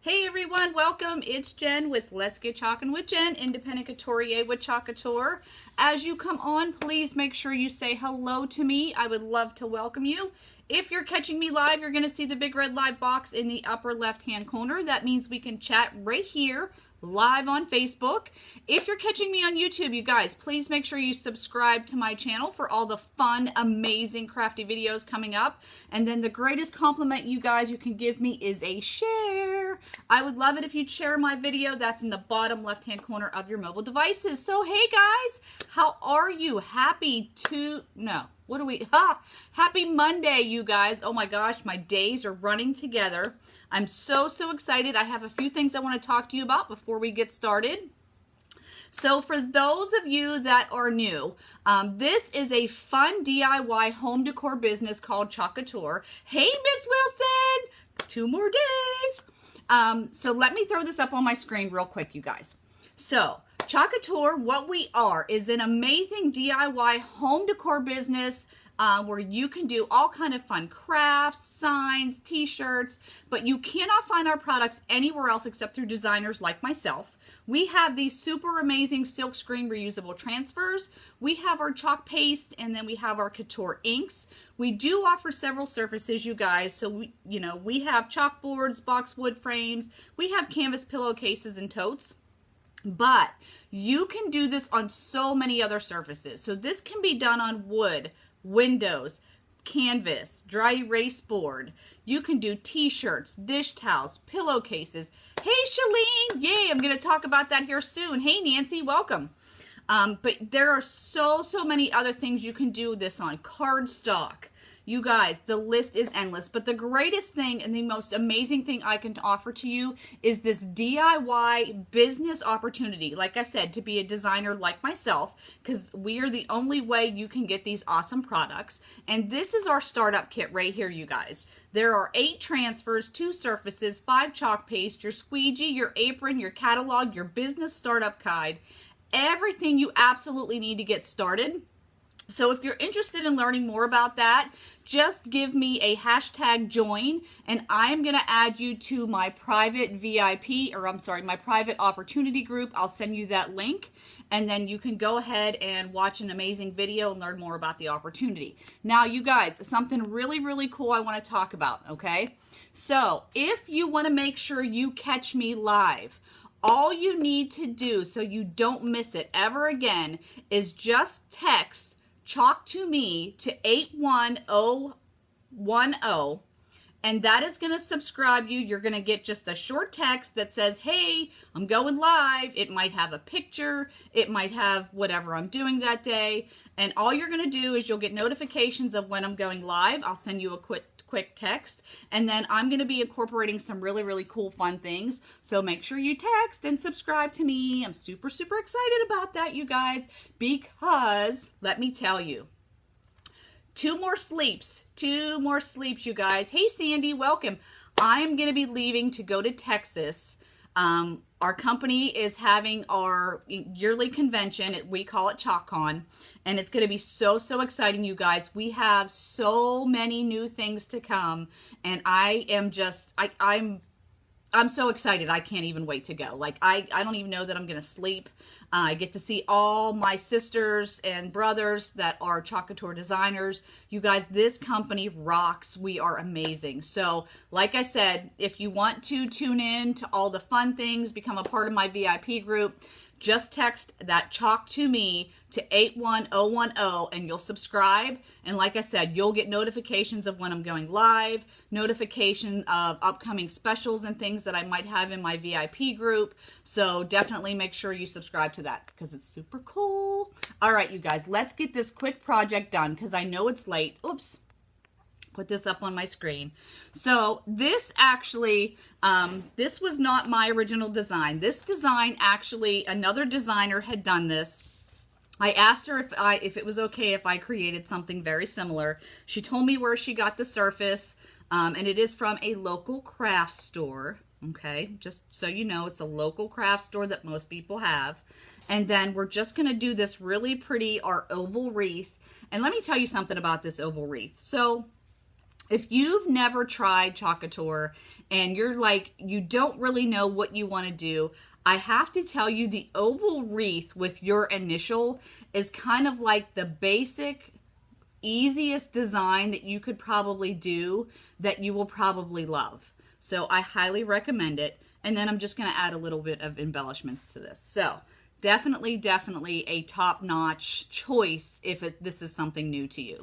Hey everyone, welcome. It's Jen with Let's Get Chalkin' with Jen, independent couturier with Chalk Couture. As you come on, please make sure you say hello to me. I would love to welcome you. If you're catching me live, you're going to see the big red live box in the upper left-hand corner. That means we can chat right here live on Facebook. If you're catching me on YouTube, you guys, please make sure you subscribe to my channel for all the fun, amazing, crafty videos coming up. And then the greatest compliment you guys you can give me is a share. I would love it if you'd share my video. That's in the bottom left-hand corner of your mobile devices. So, hey guys, how are you? Happy Monday, you guys. Oh my gosh, my days are running together. I'm so excited. I have a few things I want to talk to you about before we get started. So for those of you that are new, this is a fun DIY home decor business called Chalk Couture. Hey, Miss Wilson, 2 more days. So let me throw this up on my screen real quick, you guys. So Chalk Couture, what we are is an amazing DIY home decor business where you can do all kind of fun crafts, signs, t-shirts, but you cannot find our products anywhere else except through designers like myself. We have these super amazing silk screen reusable transfers. We have our chalk paste, and then we have our couture inks. We do offer several surfaces, you guys. So we have chalkboards, boxwood frames. We have canvas pillowcases and totes. But you can do this on so many other surfaces. So this can be done on wood, windows, canvas, dry erase board. You can do t-shirts, dish towels, pillowcases. Hey, Shalene, yay, I'm going to talk about that here soon. Hey, Nancy, welcome. But there are so many other things you can do this on. Cardstock. You guys, the list is endless, but the greatest thing and the most amazing thing I can offer to you is this DIY business opportunity. Like I said, to be a designer like myself, because we are the only way you can get these awesome products. And this is our startup kit right here, you guys. There are 8 transfers, 2 surfaces, 5 chalk paste, your squeegee, your apron, your catalog, your business startup guide, everything you absolutely need to get started. So if you're interested in learning more about that, just give me a hashtag join, and I'm going to add you to my private my private opportunity group. I'll send you that link, and then you can go ahead and watch an amazing video and learn more about the opportunity. Now, you guys, something really cool I want to talk about, okay? So if you want to make sure you catch me live, all you need to do so you don't miss it ever again is just text Chalk to me to 81010, and that is going to subscribe you. You're going to get just a short text that says, hey, I'm going live. It might have a picture. It might have whatever I'm doing that day. And all you're going to do is you'll get notifications of when I'm going live. I'll send you a quick text, and then I'm going to be incorporating some really cool fun things. So make sure you text and subscribe to me. I'm super excited about that, you guys, because let me tell you, 2 more sleeps, you guys. Hey, Sandy, welcome. I'm going to be leaving to go to Texas. Our company is having our yearly convention. We call it ChalkCon, and it's going to be so exciting, you guys. We have so many new things to come, and I am just, I'm so excited. I can't even wait to go. Like, I don't even know that I'm going to sleep. I get to see all my sisters and brothers that are Chalk Couture designers. You guys, this company rocks. We are amazing. So, like I said, if you want to tune in to all the fun things, become a part of my VIP group, just text that Chalk to me to 81010 and you'll subscribe. And like I said, you'll get notifications of when I'm going live, notification of upcoming specials and things that I might have in my VIP group. So definitely make sure you subscribe to that because it's super cool. All right, you guys, let's get this quick project done because I know it's late. Oops. Put this up on my screen. So this actually, this was not my original design. This design actually, another designer had done this. I asked her if it was okay if I created something very similar. She told me where she got the surface, and it is from a local craft store. Okay, just so you know, it's a local craft store that most people have. And then we're just going to do this really pretty, our oval wreath. And let me tell you something about this oval wreath. So If you've never tried Chalk Couture and you're like, you don't really know what you want to do, I have to tell you the oval wreath with your initial is kind of like the basic, easiest design that you could probably do that you will probably love. So I highly recommend it. And then I'm just going to add a little bit of embellishments to this. So definitely a top-notch choice if this is something new to you.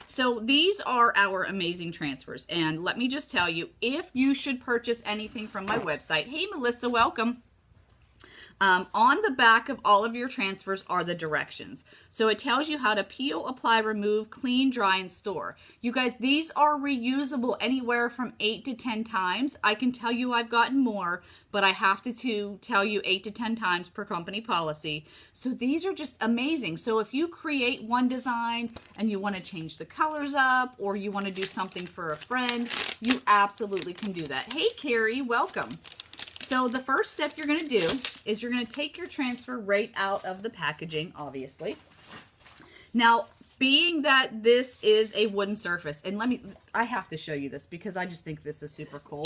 So these are our amazing transfers. And let me just tell you, if you should purchase anything from my website, hey Melissa, welcome. On the back of all of your transfers are the directions. So it tells you how to peel, apply, remove, clean, dry, and store. You guys, these are reusable anywhere from 8 to 10 times. I can tell you I've gotten more, but I have to tell you 8 to 10 times per company policy. So these are just amazing. So if you create one design and you want to change the colors up, or you want to do something for a friend, you absolutely can do that. Hey Carrie, welcome. So the first step you're going to do is you're going to take your transfer right out of the packaging, obviously. Now, being that this is a wooden surface, and I have to show you this because I just think this is super cool.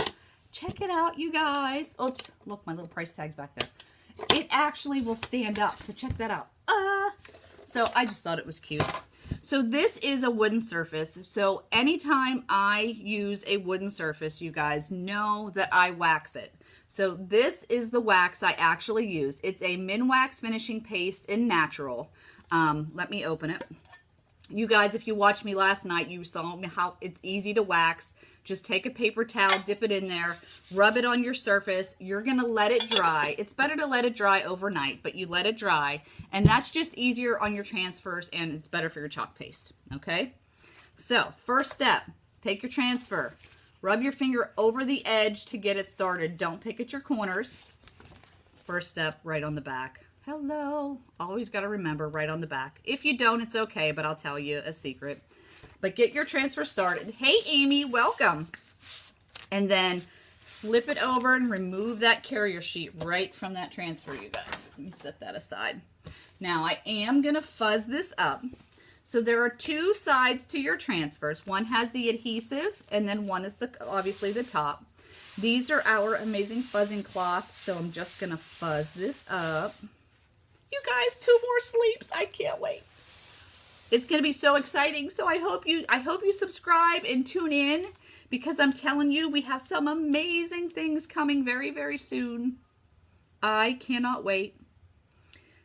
Check it out, you guys. Oops, look, my little price tag's back there. It actually will stand up, so check that out. So I just thought it was cute. So this is a wooden surface. So anytime I use a wooden surface, you guys know that I wax it. So this is the wax I actually use. It's a Minwax finishing paste in natural. Let me open it. You guys, if you watched me last night, you saw how it's easy to wax. Just take a paper towel, dip it in there, rub it on your surface. You're going to let it dry. It's better to let it dry overnight, but you let it dry. And that's just easier on your transfers, and it's better for your chalk paste. Okay? So, first step, take your transfer. Rub your finger over the edge to get it started. Don't pick at your corners. First step, right on the back. Hello. Always got to remember, right on the back. If you don't, it's okay, but I'll tell you a secret. But get your transfer started. Hey, Amy, welcome. And then flip it over and remove that carrier sheet right from that transfer, you guys. Let me set that aside. Now, I am going to fuzz this up. So there are two sides to your transfers. One has the adhesive, and then one is obviously the top. These are our amazing fuzzing cloth, so I'm just going to fuzz this up. You guys, 2 more sleeps. I can't wait. It's going to be so exciting. So I hope you subscribe and tune in, because I'm telling you, we have some amazing things coming very, very soon. I cannot wait.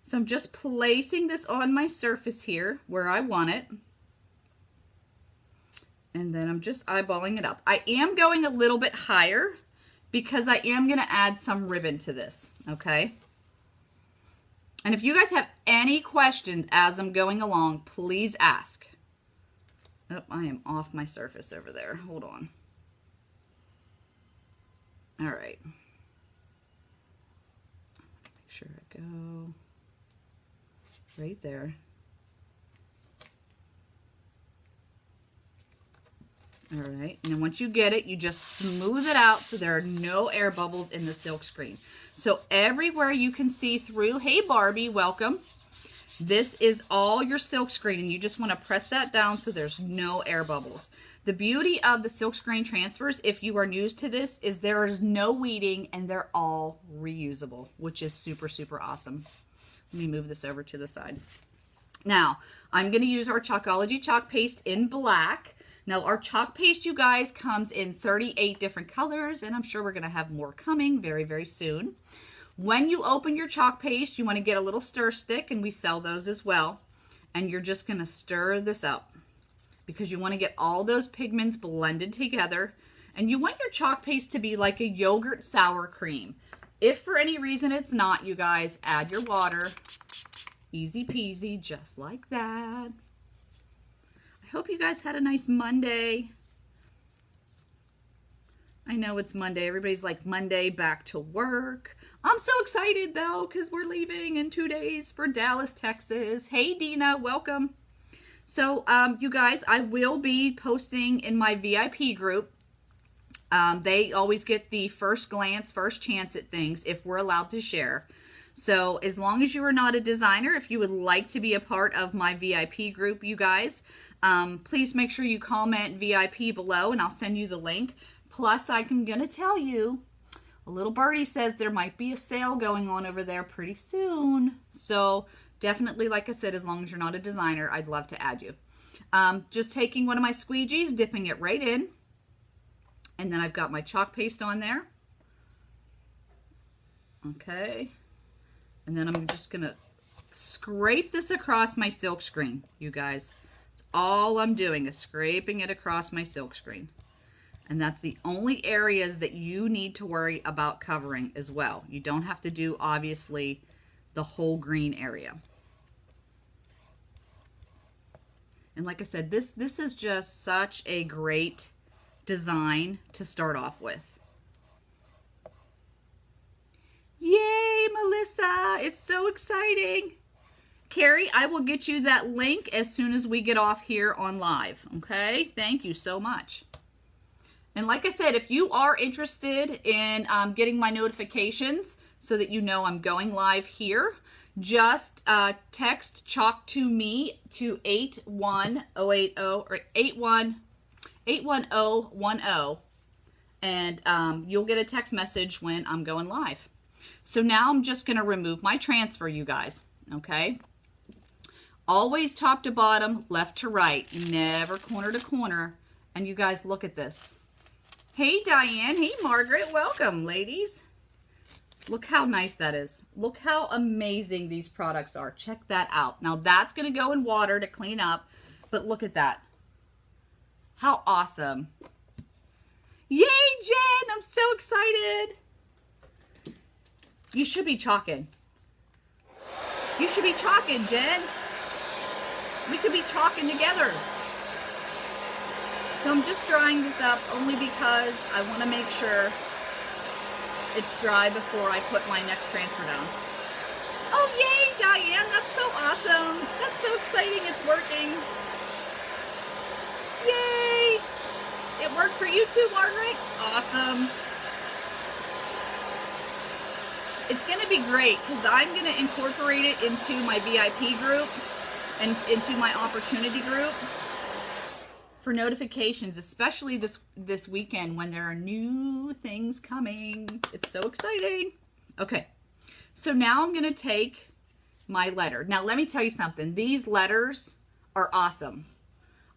So I'm just placing this on my surface here where I want it. And then I'm just eyeballing it up. I am going a little bit higher because I am going to add some ribbon to this, okay? And if you guys have any questions as I'm going along, please ask. Oh, I am off my surface over there. Hold on. All right. Make sure I go right there. All right, and then once you get it, you just smooth it out so there are no air bubbles in the silk screen. So everywhere you can see through, hey Barbie, welcome. This is all your silk screen, and you just want to press that down so there's no air bubbles. The beauty of the silk screen transfers, if you are new to this, is there is no weeding and they're all reusable, which is super, super awesome. Let me move this over to the side. Now, I'm going to use our Chalkology chalk paste in black. Now, our chalk paste, you guys, comes in 38 different colors, and I'm sure we're going to have more coming very, very soon. When you open your chalk paste, you want to get a little stir stick, and we sell those as well. And you're just going to stir this up because you want to get all those pigments blended together. And you want your chalk paste to be like a yogurt sour cream. If for any reason it's not, you guys, add your water. Easy peasy, just like that. I hope you guys had a nice Monday. I know it's Monday. Everybody's like, Monday, back to work. I'm so excited, though, because we're leaving in 2 days for Dallas, Texas. Hey, Dina, welcome. So, you guys, I will be posting in my VIP group. They always get the first glance, first chance at things if we're allowed to share. So as long as you are not a designer, if you would like to be a part of my VIP group, you guys, please make sure you comment VIP below and I'll send you the link. Plus, I'm going to tell you, a little birdie says there might be a sale going on over there pretty soon. So definitely, like I said, as long as you're not a designer, I'd love to add you. Just taking one of my squeegees, dipping it right in. And then I've got my chalk paste on there. Okay. And then I'm just going to scrape this across my silk screen, you guys. That's all I'm doing is scraping it across my silk screen. And that's the only areas that you need to worry about covering as well. You don't have to do, obviously, the whole green area. And like I said, this is just such a great design to start off with. Yay, Melissa! It's so exciting. Carrie, I will get you that link as soon as we get off here on live. Okay? Thank you so much. And like I said, if you are interested in getting my notifications so that you know I'm going live here, just text Chalk to me to 81080 or 81010, and you'll get a text message when I'm going live. So now I'm just going to remove my transfer, you guys. Okay? Always top to bottom, left to right, never corner to corner. And you guys, look at this. Hey, Diane. Hey, Margaret. Welcome, ladies. Look how nice that is. Look how amazing these products are. Check that out. Now, that's going to go in water to clean up, but look at that. How awesome. Yay, Jen. I'm so excited. You should be chalking. You should be chalking, Jen. We could be chalking together. So I'm just drying this up only because I want to make sure it's dry before I put my next transfer down. Oh, yay, Diane. That's so awesome. That's so exciting. It's working. Yay. It worked for you too, Margaret. Awesome. It's going to be great because I'm going to incorporate it into my VIP group and into my opportunity group for notifications, especially this weekend when there are new things coming. It's so exciting. Okay, so now I'm going to take my letter. Now, let me tell you something. These letters are awesome.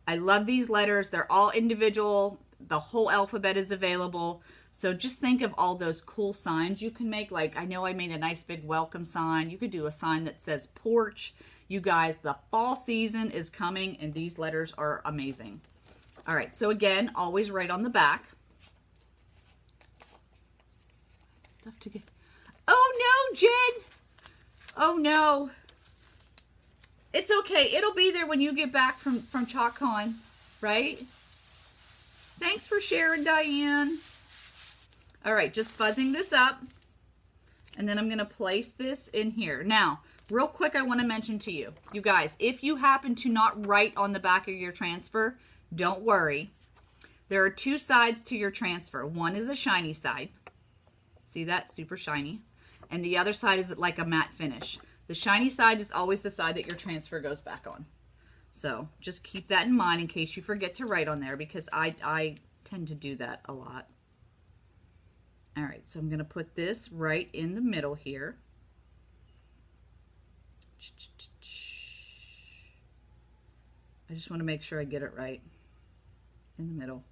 I love these letters. They're all individual. The whole alphabet is available. So just think of all those cool signs you can make. Like, I know I made a nice big welcome sign. You could do a sign that says porch. You guys, the fall season is coming, and these letters are amazing. All right, so again, always right on the back. Stuff to get. Oh, no, Jen. Oh, no. It's okay. It'll be there when you get back from ChalkCon, right? Thanks for sharing, Diane. All right, just fuzzing this up. And then I'm going to place this in here. Now, real quick, I want to mention to you, you guys, if you happen to not write on the back of your transfer, don't worry. There are two sides to your transfer. One is a shiny side. See that? Super shiny. And the other side is like a matte finish. The shiny side is always the side that your transfer goes back on. So just keep that in mind in case you forget to write on there, because I tend to do that a lot. All right, so I'm going to put this right in the middle here. I just want to make sure I get it right in the middle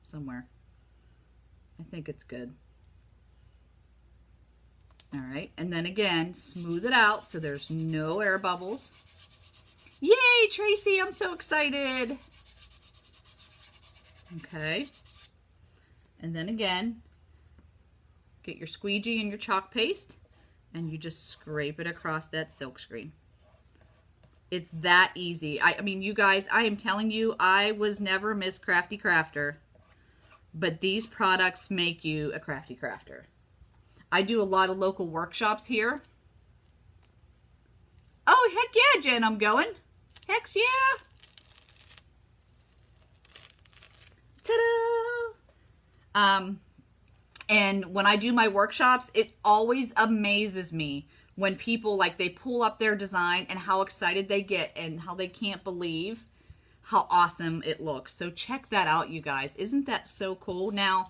somewhere. I think it's good. All right, and then again, smooth it out so there's no air bubbles. Yay, Tracy, I'm so excited. Okay, and then again, get your squeegee and your chalk paste, and you just scrape it across that silk screen. It's that easy. I mean, you guys, I am telling you, I was never Miss Crafty Crafter, but these products make you a crafty crafter. I do a lot of local workshops here. Oh, heck yeah, Jen, I'm going. Heck yeah. Ta-da! And when I do my workshops, it always amazes me when people, like, they pull up their design and how excited they get and how they can't believe how awesome it looks. So check that out, you guys. Isn't that so cool? Now,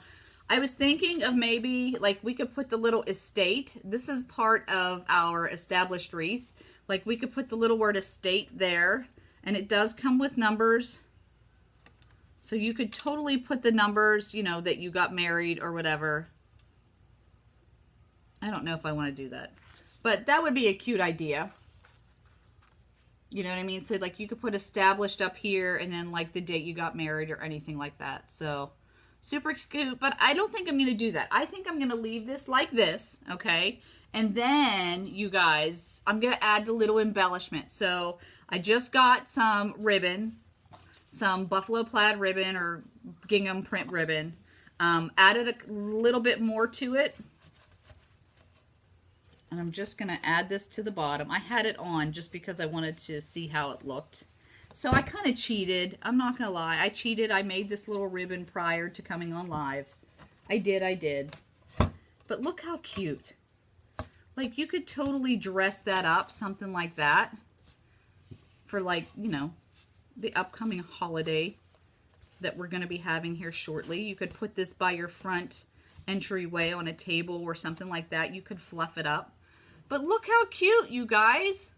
I was thinking of maybe, like, we could put the little estate. This is part of our established wreath. Like, we could put the little word estate there, and it does come with numbers. So you could totally put the numbers, you know, that you got married or whatever. I don't know if I want to do that, but that would be a cute idea. You know what I mean? So, like, you could put established up here and then, like, the date you got married or anything like that. So, super cute. But I don't think I'm going to do that. I think I'm going to leave this like this, okay? And then, you guys, I'm going to add the little embellishment. So, I just got some ribbon, some buffalo plaid ribbon or gingham print ribbon. Added a little bit more to it. And I'm just going to add this to the bottom. I had it on just because I wanted to see how it looked. So I kind of cheated. I'm not going to lie. I cheated. I made this little ribbon prior to coming on live. I did. But look how cute. Like, you could totally dress that up, something like that, for, like, you know, the upcoming holiday that we're going to be having here shortly. You could put this by your front entryway on a table or something like that. You could fluff it up. But look how cute, you guys.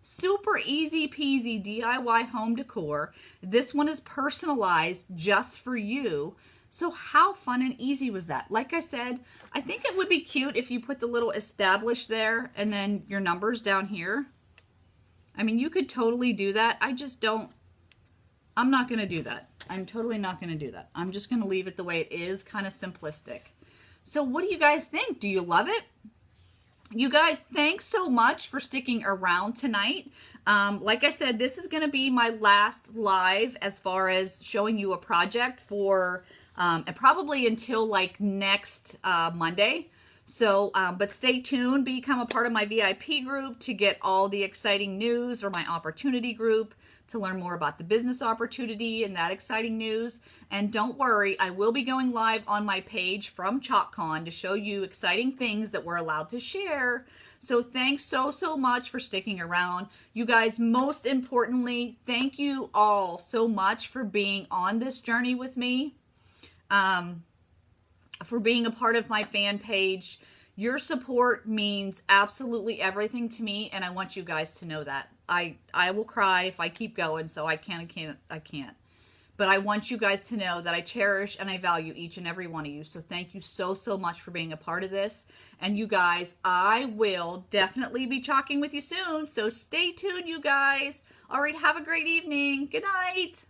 Super easy peasy DIY home decor. This one is personalized just for you. So how fun and easy was that? Like I said, I think it would be cute if you put the little established there and then your numbers down here. I mean, you could totally do that. I just don't. I'm not going to do that. I'm totally not going to do that. I'm just going to leave it the way it is, kind of simplistic. So what do you guys think? Do you love it? You guys, thanks so much for sticking around tonight. Like I said, this is going to be my last live as far as showing you a project for and probably until like next Monday. So, but stay tuned, become a part of my VIP group to get all the exciting news, or my opportunity group to learn more about the business opportunity and that exciting news. And don't worry, I will be going live on my page from ChalkCon to show you exciting things that we're allowed to share. So thanks so much for sticking around. You guys, most importantly, thank you all so much for being on this journey with me. For being a part of my fan page. Your support means absolutely everything to me, and I want you guys to know that. I will cry if I keep going, so I can't. But I want you guys to know that I cherish and I value each and every one of you. So thank you so much for being a part of this. And you guys, I will definitely be talking with you soon. So stay tuned, you guys. All right, have a great evening. Good night.